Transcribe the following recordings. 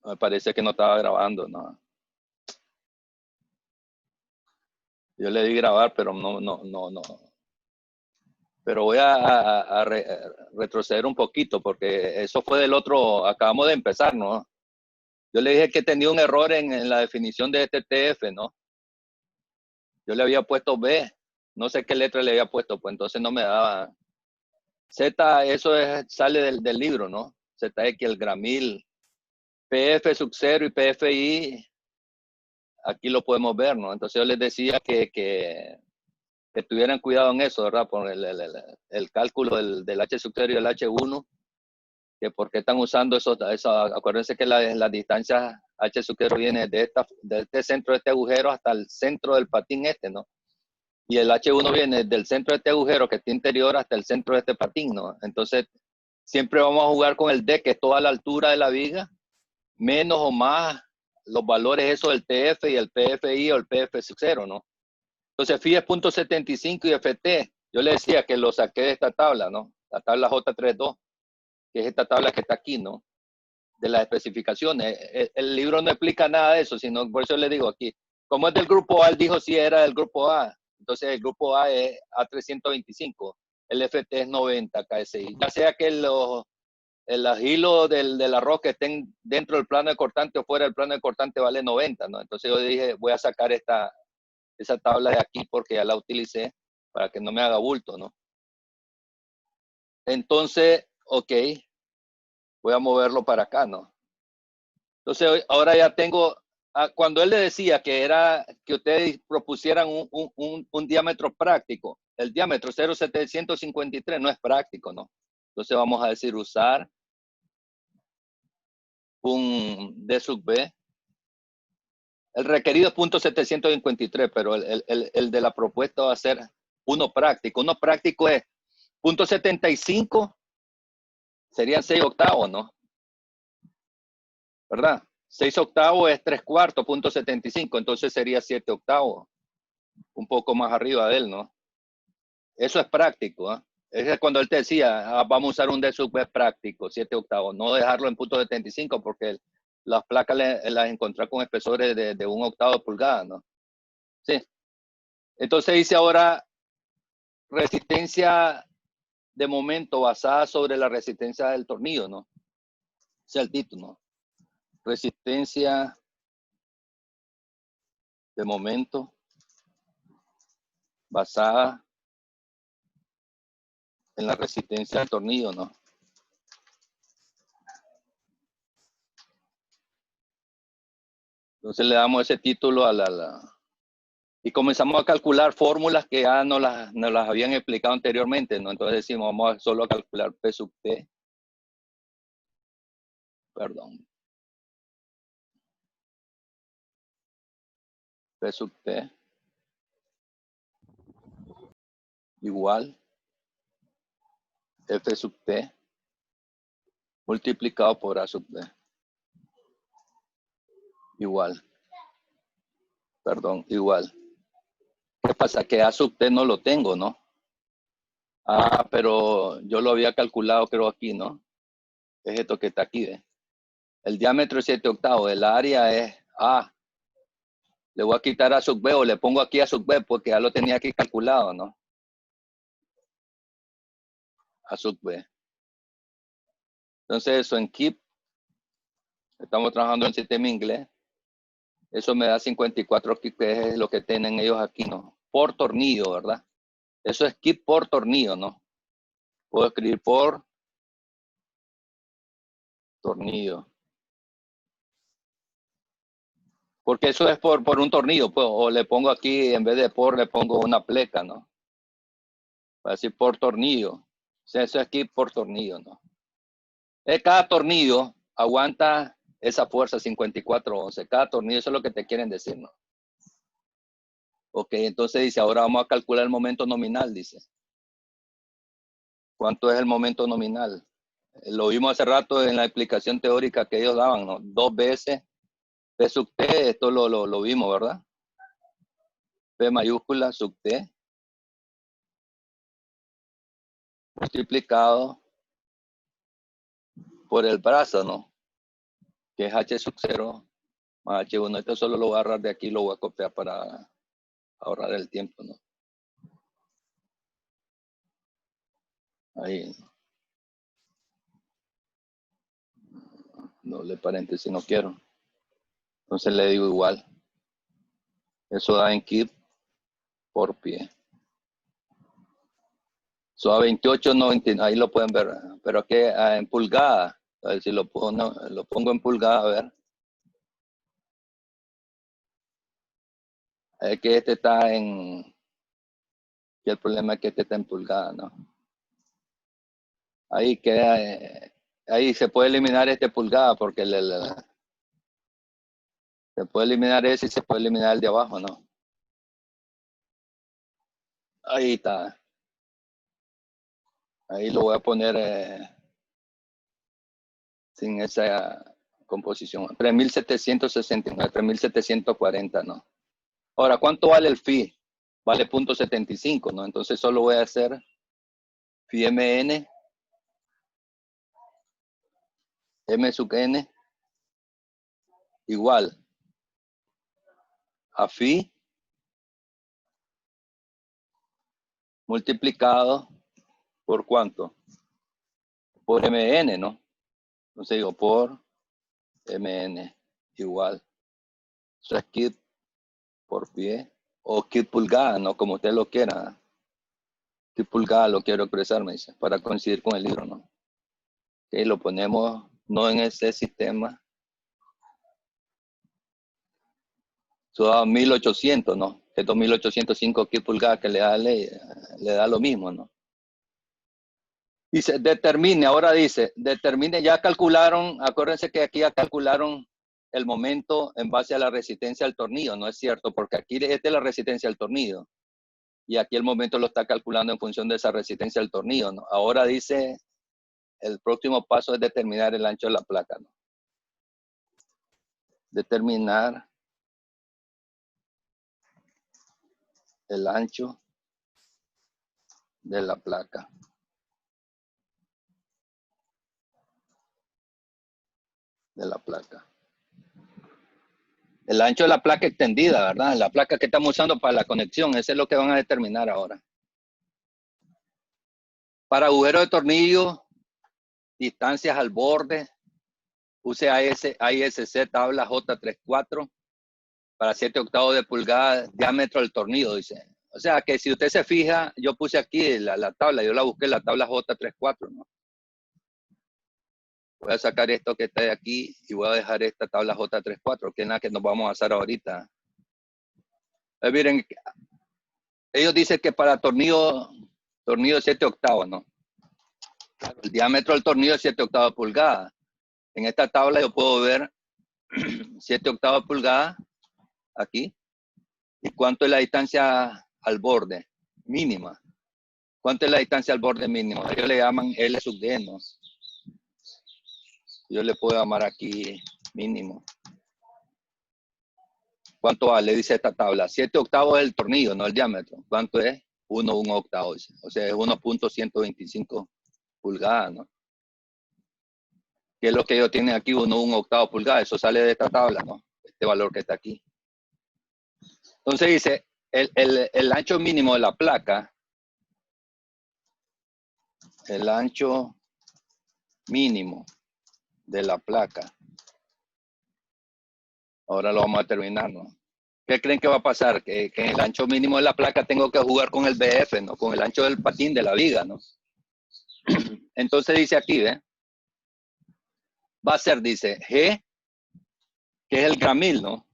Me parece que no estaba grabando, ¿no? Yo le di grabar, pero no. Pero voy a retroceder un poquito porque eso fue del otro, acabamos de empezar, ¿no? Yo le dije que tenía un error en la definición de este TF, ¿no? Yo le había puesto B, no sé qué letra le había puesto, pues entonces no me daba. Z, eso sale del libro, ¿no? ZX, el gramil, PF sub 0 y PFI, aquí lo podemos ver, ¿no? Entonces yo les decía que tuvieran cuidado en eso, ¿verdad? Por el cálculo del H sub 0 y el H1, que por qué están usando eso. Acuérdense que la distancia H sub 0 viene de este centro de este agujero hasta el centro del patín este, ¿no? Y el H1 viene del centro de este agujero que está interior hasta el centro de este patín, ¿no? Entonces, siempre vamos a jugar con el D, que es toda la altura de la viga, menos o más los valores esos del TF y el PFI o el PF sub 0, ¿no? Entonces, FI es .75 y FT, yo le decía que lo saqué de esta tabla, ¿no? La tabla J32, que es esta tabla que está aquí, ¿no? De las especificaciones. El libro no explica nada de eso, sino por eso le digo aquí. Como es del grupo A, él dijo si era del grupo A. Entonces, el grupo A es A325, el FT es 90 KSI. Ya sea que los hilos del arroz que estén dentro del plano de cortante o fuera del plano de cortante vale 90, ¿no? Entonces yo dije, voy a sacar esa tabla de aquí porque ya la utilicé para que no me haga bulto, ¿no? Entonces, ok, voy a moverlo para acá, ¿no? Entonces, ahora ya tengo, cuando él le decía que era que ustedes propusieran un diámetro práctico, el diámetro 0,753 no es práctico, ¿no? Entonces vamos a decir usar un D sub B. El requerido es .753, pero el de la propuesta va a ser uno práctico. Uno práctico es .75, serían 6 octavos, ¿no? ¿Verdad? 6 octavos es 3/4, .75, entonces sería 7 octavos. Un poco más arriba de él, ¿no? Eso es práctico, ¿eh? Es cuando él te decía, vamos a usar un D sub B práctico, 7 octavos, no dejarlo en .75 porque las placas las encontré con espesores de 1 octavo de pulgada, ¿no? Sí. Entonces dice ahora resistencia de momento basada sobre la resistencia del tornillo, ¿no? Ese es el título, ¿no? Resistencia de momento basada en la resistencia del tornillo, ¿no? Entonces le damos ese título y comenzamos a calcular fórmulas que ya nos las habían explicado anteriormente, ¿no? Entonces decimos, vamos solo a calcular P sub T. Perdón. P sub T igual F sub T multiplicado por A sub B. Igual. Perdón, igual. ¿Qué pasa? Que A sub T no lo tengo, ¿no? Ah, pero yo lo había calculado, creo, aquí, ¿no? Es esto que está aquí, ¿ve? El diámetro es 7 octavos, el área es A. Le voy a quitar A sub B o le pongo aquí A sub B porque ya lo tenía aquí calculado, ¿no? A sub B. Entonces eso en KEEP, estamos trabajando en sistema inglés, eso me da 54 KEEP, que es lo que tienen ellos aquí, ¿no? Por tornillo, ¿verdad? Eso es KEEP por tornillo, ¿no? Puedo escribir por tornillo. Porque eso es por un tornillo, pues, o le pongo aquí, en vez de por, le pongo una pleca, ¿no? Para decir por tornillo. O sea, eso es aquí por tornillo, ¿no? Cada tornillo aguanta esa fuerza 5411. Cada tornillo, eso es lo que te quieren decir, ¿no? Ok, entonces dice, ahora vamos a calcular el momento nominal, dice. ¿Cuánto es el momento nominal? Lo vimos hace rato en la explicación teórica que ellos daban, ¿no? 2 veces P sub T, esto lo vimos, ¿verdad? P mayúscula sub T multiplicado por el brazo, ¿no? que es H sub 0 más H1. Esto solo lo voy a agarrar de aquí y lo voy a copiar para ahorrar el tiempo, ¿no? Ahí. Doble paréntesis, no quiero. Entonces le digo igual. Eso da en kip por pie. Eso da 28.99. Ahí lo pueden ver. Pero aquí en pulgada. A ver si lo pongo en pulgada, a ver. Es que este está en... Que el problema es que este está en pulgada, ¿no? Ahí queda... ahí se puede eliminar este pulgada porque se puede eliminar ese y se puede eliminar el de abajo, ¿no? Ahí está. Ahí lo voy a poner sin esa composición. 3.769, 3.740, ¿no? Ahora, ¿cuánto vale el phi? Vale 0.75, ¿no? Entonces solo voy a hacer phi mn, m sub n, igual a phi multiplicado por ¿cuánto? Por mn, ¿no? Entonces digo por mn igual. Eso es kip por pie o kip pulgada, ¿no? Como usted lo quiera. Kip pulgada lo quiero expresar, me dice, para coincidir con el libro, ¿no? Okay, lo ponemos no en ese sistema. Eso da 1800, ¿no? Estos 1805 kip pulgadas que le da lo mismo, ¿no? Dice, determine, ahora dice, determine, ya calcularon, acuérdense que aquí ya calcularon el momento en base a la resistencia al tornillo, ¿no es cierto? Porque aquí esta es la resistencia al tornillo. Y aquí el momento lo está calculando en función de esa resistencia al tornillo, ¿no? Ahora dice, el próximo paso es determinar el ancho de la placa, ¿no? Determinar el ancho de la placa. De la placa. El ancho de la placa extendida, ¿verdad? La placa que estamos usando para la conexión, eso es lo que van a determinar ahora. Para agujero de tornillo, distancias al borde, use AISC tabla J34 para 7 octavos de pulgada, diámetro del tornillo, dice. O sea que si usted se fija, yo puse aquí la tabla, yo la busqué, la tabla J34, ¿no? Voy a sacar esto que está de aquí y voy a dejar esta tabla J34, que es la que nos vamos a hacer ahorita. Miren, ellos dicen que para tornillo 7 octavos, ¿no? El diámetro del tornillo es 7 octavos de pulgada. En esta tabla yo puedo ver 7 octavos de pulgada aquí. ¿Y cuánto es la distancia al borde? Mínima. ¿Cuánto es la distancia al borde mínimo? Ellos le llaman L sub D, ¿no? Yo le puedo llamar aquí mínimo. ¿Cuánto vale? Dice esta tabla. 7 octavos es el tornillo, no el diámetro. ¿Cuánto es? 1 octavo. O sea, es 1.125 pulgadas, ¿no? Que es lo que ellos tienen aquí, 1 octavo pulgada. Eso sale de esta tabla, ¿no? Este valor que está aquí. Entonces dice, el ancho mínimo de la placa, el ancho mínimo de la placa. Ahora lo vamos a terminar, ¿no? ¿Qué creen que va a pasar? Que en el ancho mínimo de la placa tengo que jugar con el BF, ¿no? Con el ancho del patín de la viga, ¿no? Entonces dice aquí, ¿ve? Va a ser, dice, G, que es el gramil, ¿no?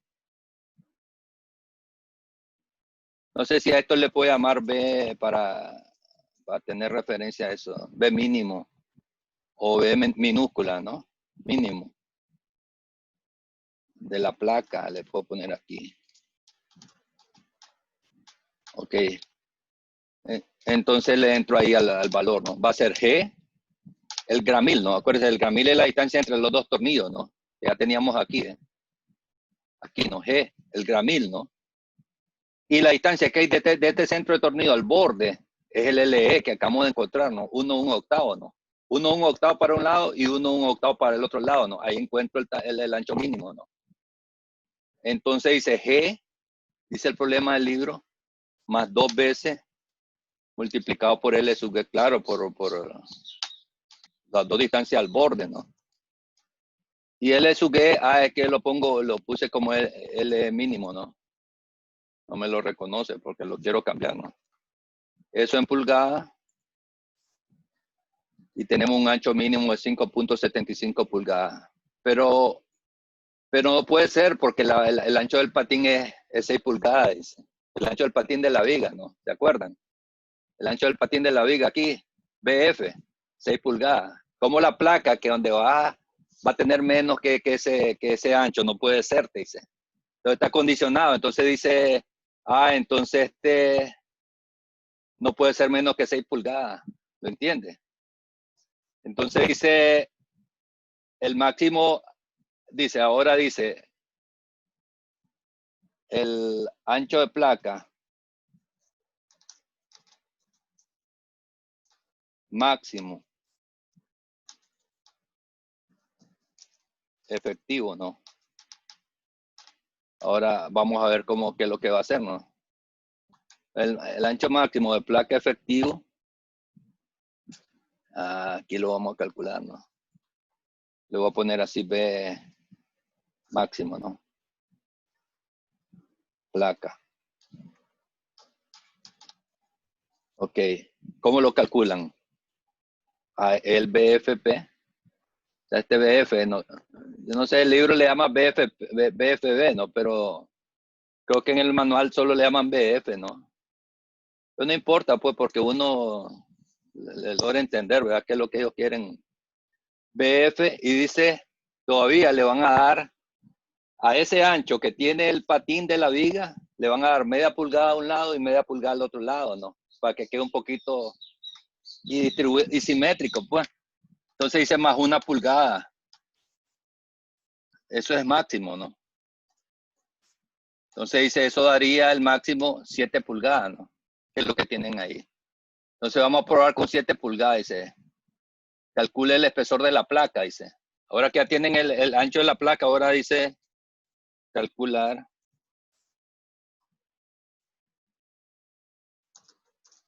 No sé si a esto le puedo llamar B para tener referencia a eso. B mínimo o B minúscula, ¿no? Mínimo. De la placa, le puedo poner aquí. Ok. Entonces le entro ahí al valor, ¿no? Va a ser G, el gramil, ¿no? Acuérdense, el gramil es la distancia entre los dos tornillos, ¿no? Ya teníamos aquí, ¿eh? Aquí, ¿no? G, el gramil, ¿no? Y la distancia que hay de este centro de tornillo al borde es el LE que acabamos de encontrar, ¿no? 1 octavo, ¿no? Uno un octavo para un lado y uno un octavo para el otro lado, ¿no? Ahí encuentro el ancho mínimo, ¿no? Entonces dice G, dice el problema del libro, más 2 veces multiplicado por L sub G, claro, por las dos distancias al borde, ¿no? Y L sub G, es que lo puse como L mínimo, ¿no? No me lo reconoce porque lo quiero cambiar, ¿no? Eso en pulgadas. Y tenemos un ancho mínimo de 5.75 pulgadas. Pero no puede ser porque el ancho del patín es 6 pulgadas. Dice. El ancho del patín de la viga, ¿no? ¿Se acuerdan? El ancho del patín de la viga aquí, BF, 6 pulgadas. Como la placa que donde va a tener menos que ese ancho, no puede ser, te dice. Entonces está condicionado. Entonces dice, entonces no puede ser menos que 6 pulgadas. ¿Lo entiendes? Entonces dice, el máximo, ahora dice, el ancho de placa máximo efectivo, ¿no? Ahora vamos a ver qué es lo que va a hacer, ¿no? El ancho máximo de placa efectivo, aquí lo vamos a calcular, ¿no? Le voy a poner así B máximo, ¿no? Placa. Ok. ¿Cómo lo calculan? El BFP. O sea, este BF, no, yo no sé, el libro le llama BFB, ¿no? Pero creo que en el manual solo le llaman BF, ¿no? Pero no importa, pues, porque uno le logra entender, ¿verdad? ¿Qué es lo que ellos quieren? BF, y dice, todavía le van a dar a ese ancho que tiene el patín de la viga, le van a dar media pulgada a un lado y media pulgada al otro lado, ¿no? Para que quede un poquito y simétrico, pues. Entonces dice más 1 pulgada. Eso es máximo, ¿no? Entonces dice, eso daría el máximo 7 pulgadas, ¿no? Que es lo que tienen ahí. Entonces vamos a probar con 7 pulgadas, dice. Calcule el espesor de la placa, dice. Ahora que ya tienen el ancho de la placa, ahora dice calcular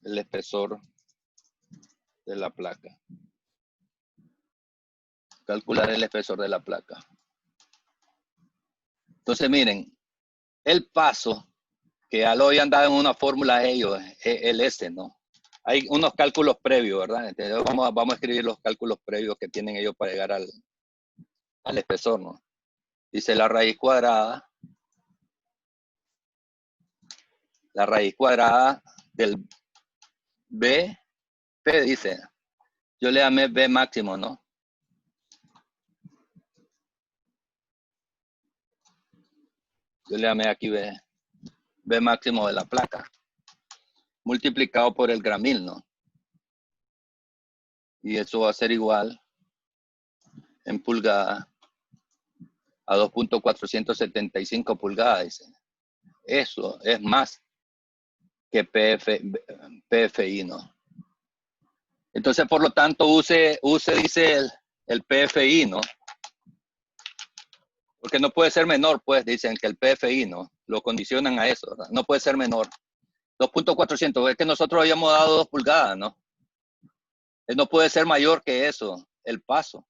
el espesor de la placa. Calcular el espesor de la placa. Entonces, miren, el paso, que ya lo habían dado en una fórmula ellos, es el S, ¿no? Hay unos cálculos previos, ¿verdad? Entonces, vamos a escribir los cálculos previos que tienen ellos para llegar al espesor, ¿no? Dice la raíz cuadrada del B, P dice, yo le llamé B máximo, ¿no? Yo le llamé aquí B máximo de la placa, multiplicado por el gramil, ¿no? Y eso va a ser igual en pulgadas a 2.475 pulgadas, dice. Eso es más que PFI, ¿no? Entonces, por lo tanto, dice el PFI, ¿no? Porque no puede ser menor, pues, dicen que el PFI, ¿no? Lo condicionan a eso, ¿verdad? No puede ser menor. 2.400, es que nosotros habíamos dado 2 pulgadas, ¿no? No puede ser mayor que eso, el paso.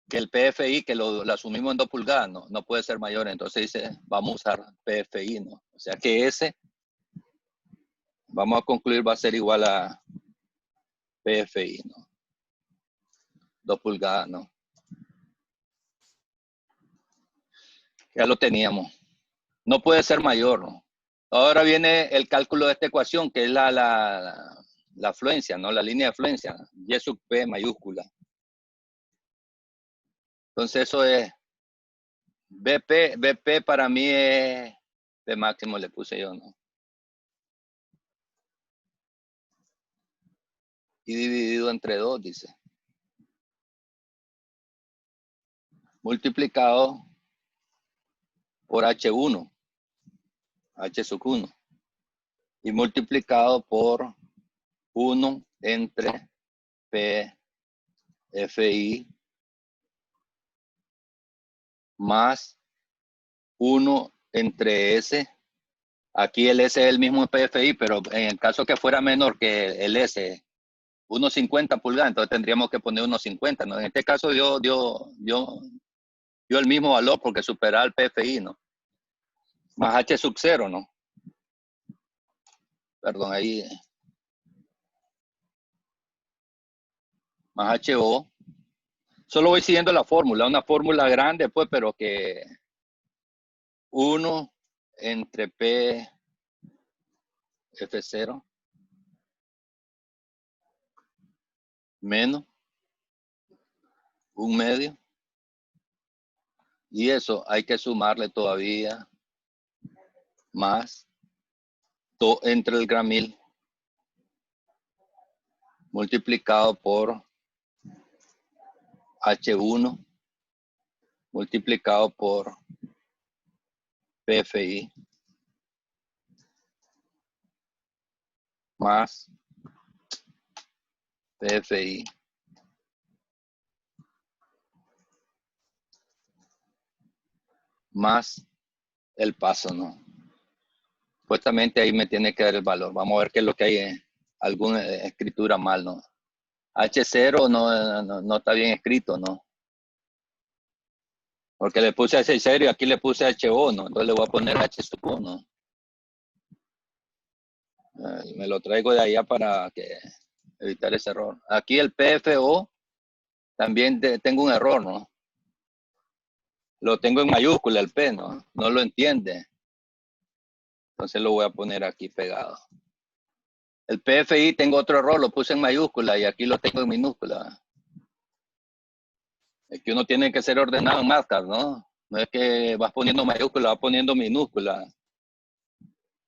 Que el PFI, que lo asumimos en 2 pulgadas, no puede ser mayor. Entonces dice, vamos a usar PFI, ¿no? O sea que ese, vamos a concluir, va a ser igual a PFI, ¿no? 2 pulgadas, ¿no? Ya lo teníamos. No puede ser mayor, ¿no? Ahora viene el cálculo de esta ecuación, que es la afluencia, ¿no? La línea de afluencia, Y sub P mayúscula. Entonces eso es BP para mí es B máximo, le puse yo, ¿no? Y dividido entre 2, dice. Multiplicado por H1, H sub 1. Y multiplicado por 1 entre P FI más 1 entre S. Aquí el S es el mismo PFI, pero en el caso que fuera menor que el S, 1.50 pulgadas, entonces tendríamos que poner 1.50, ¿no? En este caso dio el mismo valor porque supera el PFI, ¿no? Más H sub 0, ¿no? Perdón, ahí. Más HO. Solo voy siguiendo la fórmula, una fórmula grande, pues, pero que 1 entre P F0 menos 1/2. Y eso hay que sumarle todavía más 2 entre el gramil multiplicado por H1 multiplicado por PFI más PFI más el paso, ¿no? Supuestamente ahí me tiene que dar el valor. Vamos a ver qué es lo que hay, alguna escritura mal, ¿no? H0 no está bien escrito, ¿no? Porque le puse H0 y aquí le puse HO, ¿no? Entonces le voy a poner H sub 1. Me lo traigo de allá para evitar ese error. Aquí el PFO también tengo un error, ¿no? Lo tengo en mayúscula el P, ¿no? No lo entiende. Entonces lo voy a poner aquí pegado. El PFI tengo otro error, lo puse en mayúscula y aquí lo tengo en minúscula. Es que uno tiene que ser ordenado en Mathcad, ¿no? No es que vas poniendo mayúscula, vas poniendo minúscula.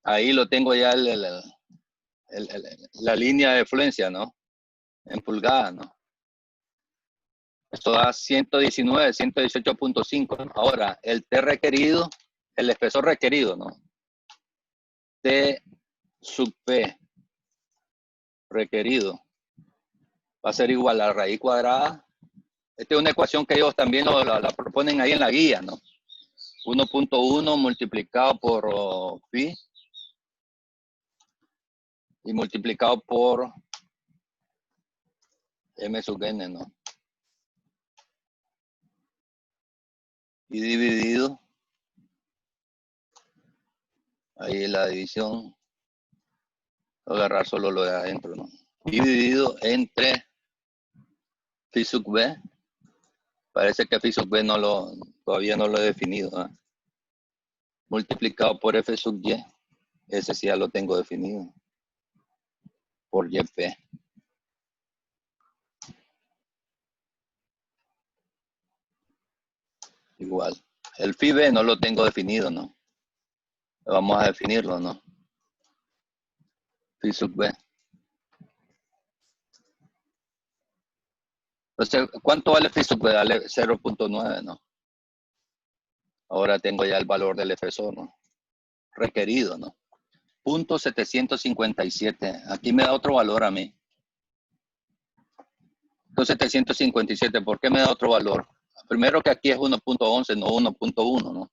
Ahí lo tengo ya la línea de fluencia, ¿no? En pulgadas, ¿no? Esto da 119, 118.5. ¿No? Ahora, el T requerido, el espesor requerido, ¿no? T sub P requerido va a ser igual a la raíz cuadrada. Esta es una ecuación que ellos también la proponen ahí en la guía, ¿no? 1.1 multiplicado por pi y multiplicado por m sub n, ¿no? Y dividido, ahí la división, voy a agarrar solo lo de adentro, ¿no? Dividido entre phi sub b, parece que phi sub b todavía no lo he definido, ¿eh? Multiplicado por f sub y, ese sí ya lo tengo definido, por yp. Igual. El phi b no lo tengo definido, ¿no? Vamos a definirlo, ¿no? Phi sub b. Entonces, ¿cuánto vale phi sub b? Vale 0.9, ¿no? Ahora tengo ya el valor del efesor, ¿no? Requerido, ¿no? 0.757. Aquí me da otro valor a mí. 757. ¿Por qué me da otro valor? Primero que aquí es 1.11, no 1.1, ¿no?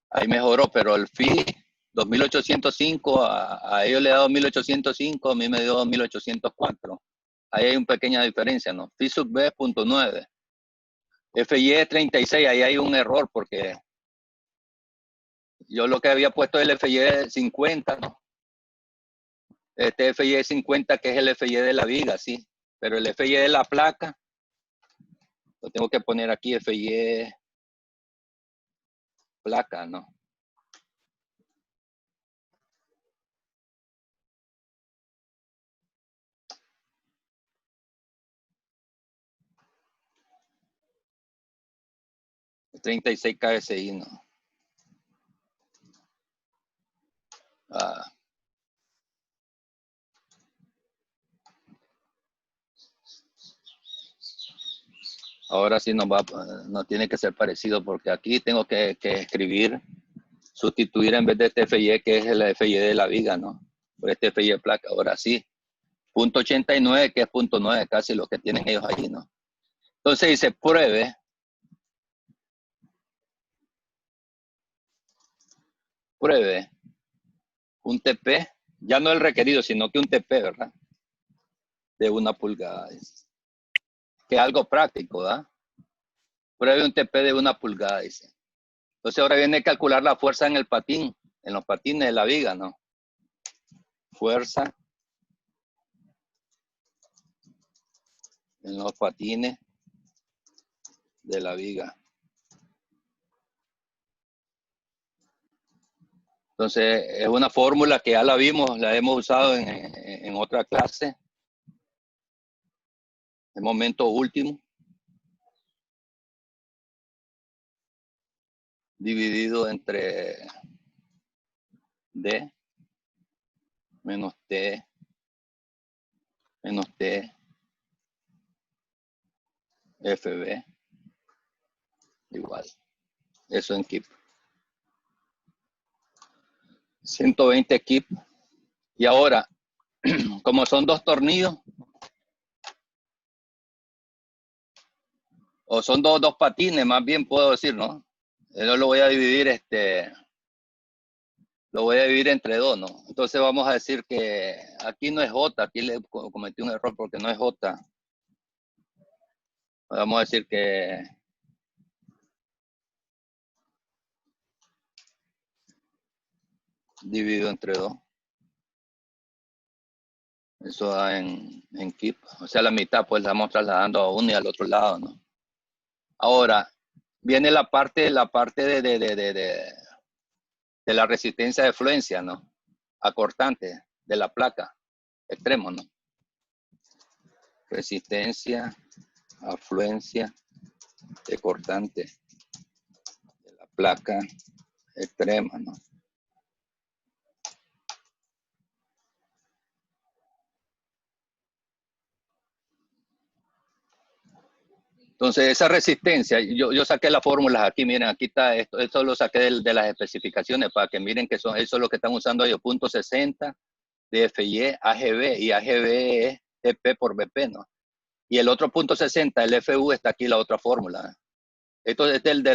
Ahí mejoró, pero el phi 2805, a ellos le he dado 1805, a mí me dio 1804. Ahí hay una pequeña diferencia, ¿no? Phi sub b 0.9. FY es 36, ahí hay un error porque yo lo que había puesto es el FY 50, ¿no? Este FY 50 que es el FY de la viga, sí. Pero el FY de la placa, lo tengo que poner aquí, FY placa, ¿no? Es 36 KSI, ¿no? Ah. Ahora sí no tiene que ser parecido porque aquí tengo que escribir, sustituir en vez de este FY, que es el FY de la viga, ¿no? Por este FY de placa. Ahora sí, .89, que es .9, casi lo que tienen ellos ahí, ¿no? Entonces dice, pruebe un TP, ya no el requerido, sino que un TP, ¿verdad? De 1 pulgada. Que es algo práctico, ¿verdad? Pruebe un TP de 1 pulgada, dice. Entonces ahora viene a calcular la fuerza en el patín, en los patines de la viga, ¿no? Fuerza en los patines de la viga. Entonces es una fórmula que ya la vimos, la hemos usado en otra clase. El momento último dividido entre D menos T menos T FB igual. Eso en kip. 120 kip. Y ahora, como son 2 tornillos, o son dos patines, más bien puedo decir, ¿no? Yo lo voy a dividir, lo voy a dividir entre 2, ¿no? Entonces vamos a decir que aquí no es J, aquí le cometí un error porque no es J. Vamos a decir que dividido entre 2. Eso da en kip. O sea, la mitad pues la vamos trasladando a uno y al otro lado, ¿no? Ahora, viene la parte de la resistencia de fluencia, ¿no? Acortante de la placa, extremo, ¿no? Resistencia, afluencia, de cortante de la placa extrema, ¿no? Entonces, esa resistencia, yo saqué las fórmulas aquí, miren, aquí está, esto lo saqué de las especificaciones para que miren que eso es lo que están usando ellos, .60, DFY, AGB, y AGB es TP por BP, ¿no? Y el otro .60, el FU, está aquí la otra fórmula. Esto es el de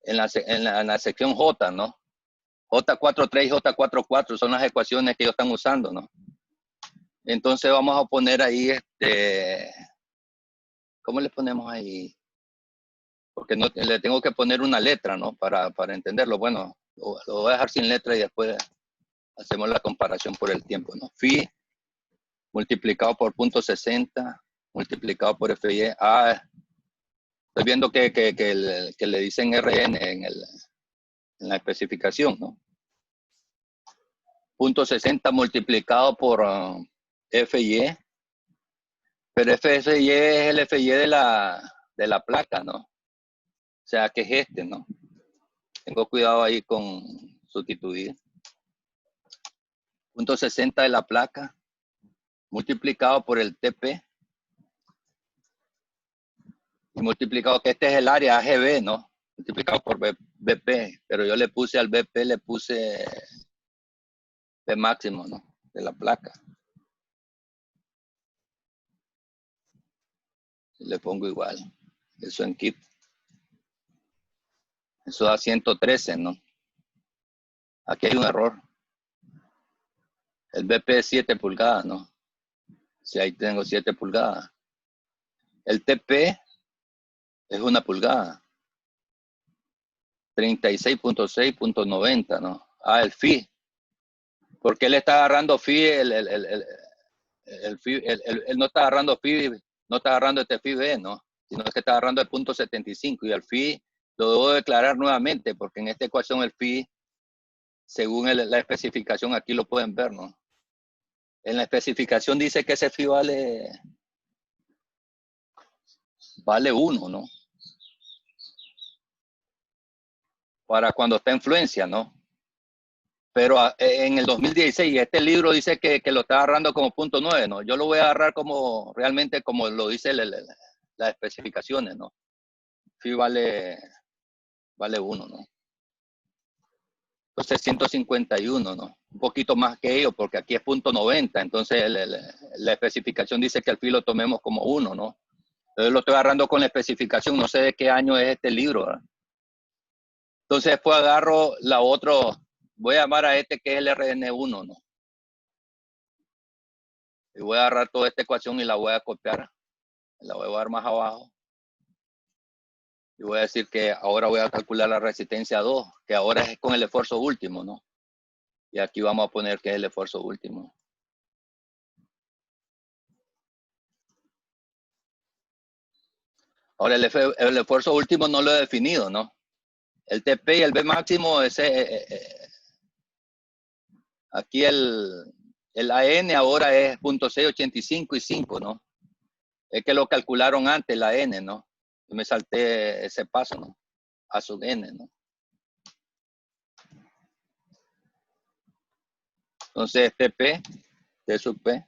en la sección J, ¿no? J43 y J44 son las ecuaciones que ellos están usando, ¿no? Entonces vamos a poner ahí, ¿cómo le ponemos ahí? Porque no, le tengo que poner una letra, ¿no? Para entenderlo. Bueno, lo voy a dejar sin letra y después hacemos la comparación por el tiempo, ¿no? Phi multiplicado por .60 multiplicado por FY. Ah, estoy viendo que le dicen RN en la especificación, ¿no? .60 multiplicado por FY. Pero FY es el FY de la placa, ¿no? O sea, que es ¿no? Tengo cuidado ahí con sustituir. .60 de la placa multiplicado por el TP y multiplicado, que este es el área AGB, ¿no? Multiplicado por BP, pero yo le puse al BP, le puse B máximo, ¿no? De la placa. Y le pongo igual. Eso en kip. Eso da 113, ¿no? Aquí hay un error. El BP es 7 pulgadas, ¿no? Si ahí tengo 7 pulgadas. El TP es 1 pulgada. 36.6.90, ¿no? Ah, el phi. Porque él está agarrando phi, él no está agarrando phi, no está agarrando este phi B, ¿no? Sino que está agarrando el .75 y el phi lo debo declarar nuevamente porque en esta ecuación el phi, según la especificación, aquí lo pueden ver, ¿no? En la especificación dice que ese phi vale 1, ¿no? Para cuando está en fluencia, ¿no? Pero en el 2016, este libro dice que lo está agarrando como .9, ¿no? Yo lo voy a agarrar como, realmente como lo dice las especificaciones, ¿no? Phi vale 1, ¿no? Entonces 151, ¿no? Un poquito más que ellos, porque aquí es .90. Entonces la especificación dice que al fin lo tomemos como 1, ¿no? Entonces lo estoy agarrando con la especificación. No sé de qué año es este libro, ¿verdad? Entonces después agarro la otra. Voy a llamar a este que es el RN1, ¿no? Y voy a agarrar toda esta ecuación y la voy a copiar. La voy a dar más abajo. Y voy a decir que ahora voy a calcular la resistencia 2, que ahora es con el esfuerzo último, ¿no? Y aquí vamos a poner que es el esfuerzo último. Ahora el esfuerzo último no lo he definido, ¿no? El TP y el B máximo, aquí el AN ahora es 0.685 y 5, ¿no? Es que lo calcularon antes, la N, ¿no? Yo me salté ese paso, ¿no? A sub N, ¿no? Entonces, TP, T sub P,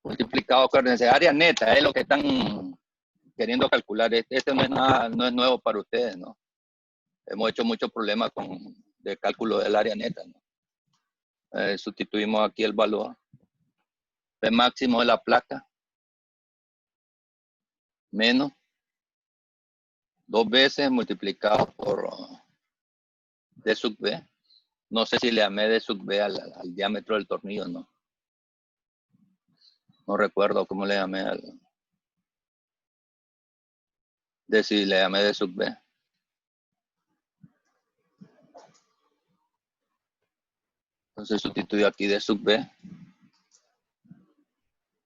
multiplicado, acuérdense, área neta, es lo que están queriendo calcular. Este no es nada, no es nuevo para ustedes, ¿no? Hemos hecho muchos problemas de cálculo del área neta, ¿no? Sustituimos aquí el valor. P máximo de la placa, menos 2 veces multiplicado por D sub B. No sé si le llamé D sub B al diámetro del tornillo, ¿no? No recuerdo cómo le llamé si le llamé D sub B. Entonces sustituyo aquí D sub B.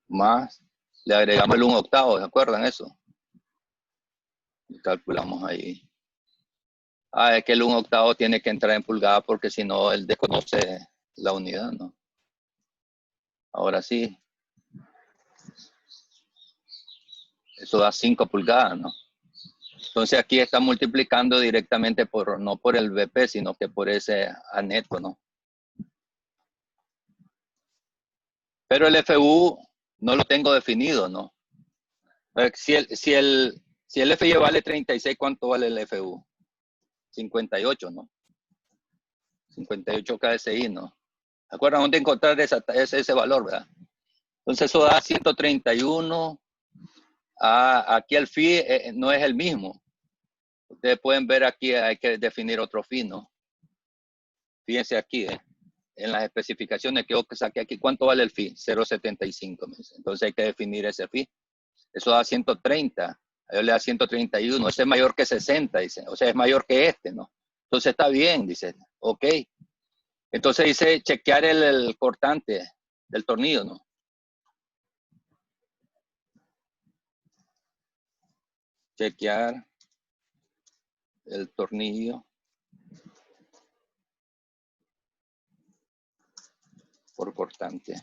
Más, le agregamos el 1/8, ¿se acuerdan eso? Y calculamos ahí. Es que el 1/8 tiene que entrar en pulgadas porque si no, él desconoce la unidad, ¿no? Ahora sí. Eso da 5 pulgadas, ¿no? Entonces aquí está multiplicando directamente no por el BP, sino que por ese A neto, ¿no? Pero el FU no lo tengo definido, ¿no? Si el FY vale 36, ¿cuánto vale el FU? 58, ¿no? 58 KSI, ¿no? ¿Se acuerdan dónde encontrar ese valor, verdad? Entonces eso da 131. Aquí el phi no es el mismo. Ustedes pueden ver aquí, hay que definir otro phi, ¿no? Fíjense aquí, en las especificaciones que yo saqué aquí, ¿cuánto vale el phi? 0.75. Entonces hay que definir ese phi. Eso da 130. Yo le da 131. Ese es mayor que 60, dice. O sea, es mayor que este, ¿no? Entonces está bien, dice. Ok. Entonces dice chequear el cortante del tornillo, ¿no? Chequear el tornillo por cortante.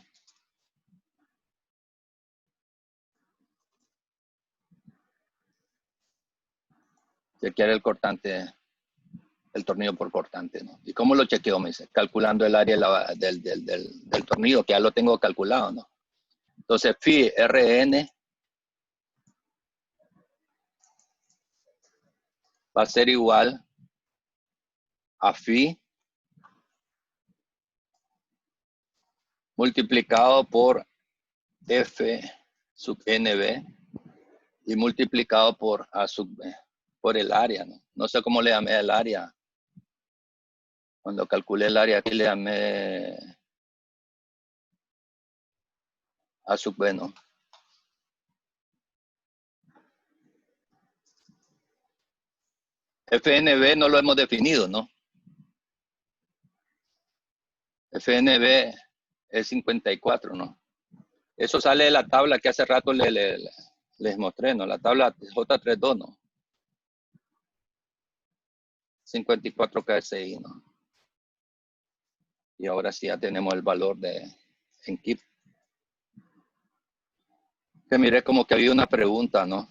Chequear el cortante, el tornillo por cortante, ¿no? ¿Y cómo lo chequeo? Me dice, calculando el área del tornillo, que ya lo tengo calculado, ¿no? Entonces, phi RN va a ser igual a phi multiplicado por F sub NB y multiplicado por A sub B, por el área, ¿no? No sé cómo le llamé el área. Cuando calculé el área aquí le llamé A sub B, ¿no? FNB no lo hemos definido, ¿no? FNB es 54, ¿no? Eso sale de la tabla que hace rato les mostré, ¿no? La tabla J32, ¿no? 54 KSI, ¿no? Y ahora sí ya tenemos el valor en KIP. Que miré como que había una pregunta, ¿no?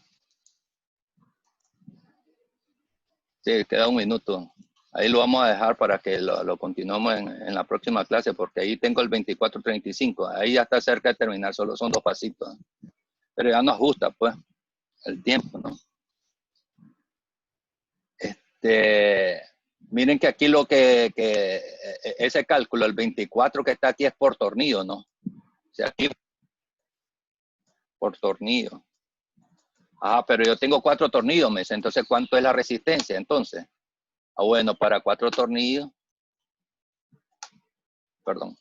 Sí, queda un minuto. Ahí lo vamos a dejar para que lo continuemos en la próxima clase, porque ahí tengo el 24:35. Ahí ya está cerca de terminar, solo son 2 pasitos. Pero ya nos gusta, pues, el tiempo, ¿no? Miren que aquí lo que ese cálculo, el 24 que está aquí es por tornillo, ¿no? O sea, aquí por tornillo. Ah, pero yo tengo 4 tornillos, mes. Entonces, ¿cuánto es la resistencia? Entonces, bueno, para 4 tornillos, perdón.